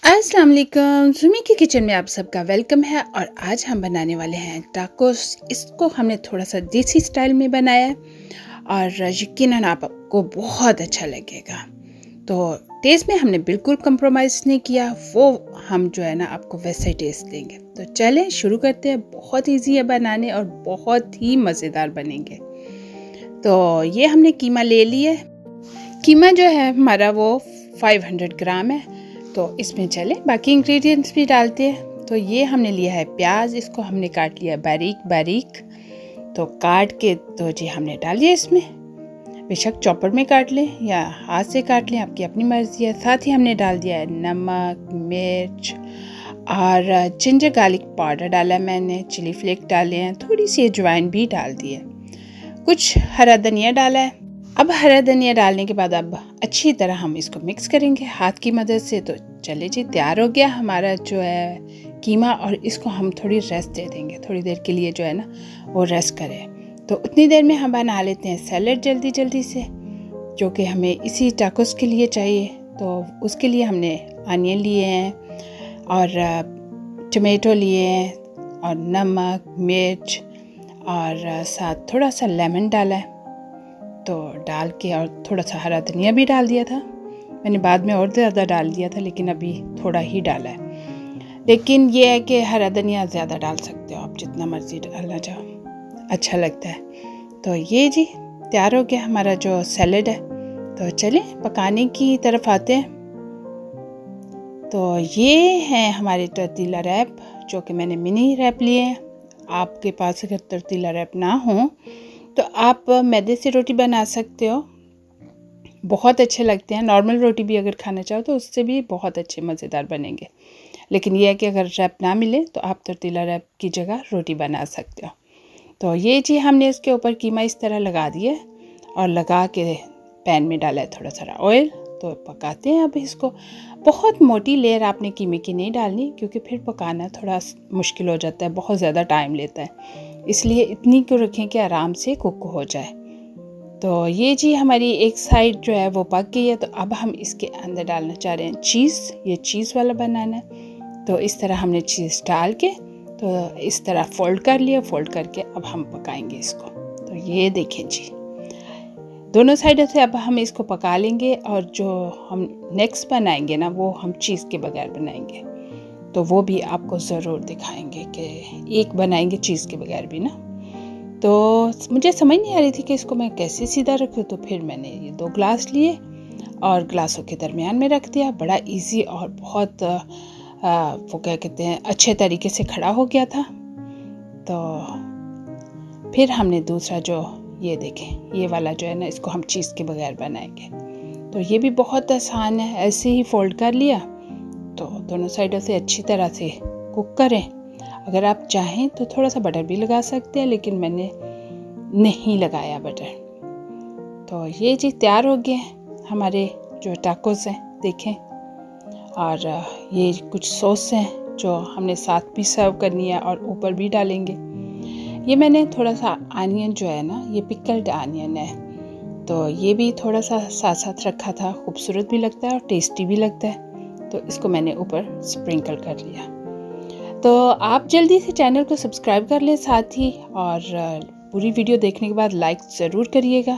अस्सलाम वालेकुम, सुमी की किचन में आप सबका वेलकम है। और आज हम बनाने वाले हैं टाकोस। इसको हमने थोड़ा सा देसी स्टाइल में बनाया है और यकीनन आपको बहुत अच्छा लगेगा। तो टेस्ट में हमने बिल्कुल कंप्रोमाइज़ नहीं किया, वो हम जो है ना आपको वैसे टेस्ट देंगे। तो चलें शुरू करते हैं। बहुत इजी है बनाने और बहुत ही मज़ेदार बनेंगे। तो ये हमने कीमा ले लिया। कीमा जो है हमारा वो 500 ग्राम है। तो इसमें चले बाकी इंग्रेडिएंट्स भी डालते हैं। तो ये हमने लिया है प्याज, इसको हमने काट लिया बारीक बारीक। तो काट के तो जी हमने डाल दिया इसमें। बेशक चॉपर में काट लें या हाथ से काट लें, आपकी अपनी मर्जी है। साथ ही हमने डाल दिया है नमक, मिर्च और जिंजर गार्लिक पाउडर डाला है मैंने, चिली फ्लेक डाले हैं, थोड़ी सी अजवाइन भी डाल दी है, कुछ हरा धनिया डाला है। अब हरा धनिया डालने के बाद अब अच्छी तरह हम इसको मिक्स करेंगे हाथ की मदद से। तो चले जी, तैयार हो गया हमारा जो है कीमा। और इसको हम थोड़ी रेस्ट दे देंगे, थोड़ी देर के लिए जो है ना वो रेस्ट करे। तो उतनी देर में हम बना लेते हैं सैलेड जल्दी जल्दी से, जो कि हमें इसी टाकोस के लिए चाहिए। तो उसके लिए हमने अनियन लिए हैं और टमाटो लिए हैं और नमक, मिर्च और साथ थोड़ा सा लेमन डाला है। तो डाल के और थोड़ा सा हरा धनिया भी डाल दिया था मैंने, बाद में और ज़्यादा डाल दिया था लेकिन अभी थोड़ा ही डाला है। लेकिन ये है कि हरा धनिया ज़्यादा डाल सकते हो आप, जितना मर्ज़ी डालना चाहो, अच्छा लगता है। तो ये जी तैयार हो गया हमारा जो सैलेड है। तो चलें पकाने की तरफ आते हैं। तो ये है हमारे टर्टीला रैप, जो कि मैंने मिनी रैप लिए हैं। आपके पास अगर टर्टीला रैप ना हो तो आप मैदे से रोटी बना सकते हो, बहुत अच्छे लगते हैं। नॉर्मल रोटी भी अगर खाना चाहो तो उससे भी बहुत अच्छे मज़ेदार बनेंगे। लेकिन यह है कि अगर रैप ना मिले तो आप टर्टीला रैप की जगह रोटी बना सकते हो। तो ये जी हमने इसके ऊपर कीमा इस तरह लगा दिया और लगा के पैन में डाला है थोड़ा सा ऑयल। तो पकाते हैं अब इसको। बहुत मोटी लेयर आपने कीमे की नहीं डालनी, क्योंकि फिर पकाना थोड़ा मुश्किल हो जाता है, बहुत ज़्यादा टाइम लेता है। इसलिए इतनी को रखें कि आराम से कुक हो जाए। तो ये जी हमारी एक साइड जो है वो पक गई है। तो अब हम इसके अंदर डालना चाह रहे हैं चीज़। ये चीज़ वाला बनाना है। तो इस तरह हमने चीज़ डाल के तो इस तरह फोल्ड कर लिया। फोल्ड करके अब हम पकाएंगे इसको। तो ये देखें जी, दोनों साइडों से अब हम इसको पका लेंगे। और जो हम नेक्स्ट बनाएंगे ना वो हम चीज़ के बगैर बनाएंगे। तो वो भी आपको ज़रूर दिखाएंगे कि एक बनाएंगे चीज़ के बगैर भी ना। तो मुझे समझ नहीं आ रही थी कि इसको मैं कैसे सीधा रखूँ। तो फिर मैंने ये 2 ग्लास लिए और ग्लासों के दरमियान में रख दिया। बड़ा इजी और बहुत वो क्या कहते हैं अच्छे तरीके से खड़ा हो गया था। तो फिर हमने दूसरा जो ये देखें ये वाला जो है ना, इसको हम चीज़ के बगैर बनाएंगे। तो ये भी बहुत आसान है, ऐसे ही फोल्ड कर लिया। तो दोनों साइडों से अच्छी तरह से कुक करें। अगर आप चाहें तो थोड़ा सा बटर भी लगा सकते हैं, लेकिन मैंने नहीं लगाया बटर। तो ये जी तैयार हो गए हमारे जो टाकोस हैं, देखें। और ये कुछ सॉस हैं जो हमने साथ भी सर्व करनी है और ऊपर भी डालेंगे। ये मैंने थोड़ा सा आनियन जो है ना, ये पिकल्ड आनियन है, तो ये भी थोड़ा सा साथ साथ रखा था। खूबसूरत भी लगता है और टेस्टी भी लगता है। तो इसको मैंने ऊपर स्प्रिंकल कर लिया। तो आप जल्दी से चैनल को सब्सक्राइब कर लें साथ ही, और पूरी वीडियो देखने के बाद लाइक ज़रूर करिएगा।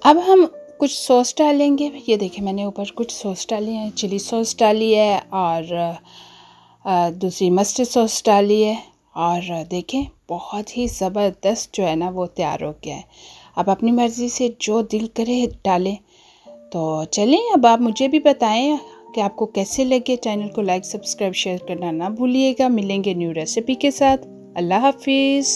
अब हम कुछ सॉस डालेंगे। ये देखें मैंने ऊपर कुछ सॉस डाली है, चिली सॉस डाली है और दूसरी मस्टर्ड सॉस डाली है। और देखें बहुत ही ज़बरदस्त जो है ना वो तैयार हो गया है। अब अपनी मर्ज़ी से जो दिल करे डालें। तो चलें अब आप मुझे भी बताएं कि आपको कैसे लगे। चैनल को लाइक, सब्सक्राइब, शेयर करना ना भूलिएगा। मिलेंगे न्यू रेसिपी के साथ। अल्लाह हाफिज़।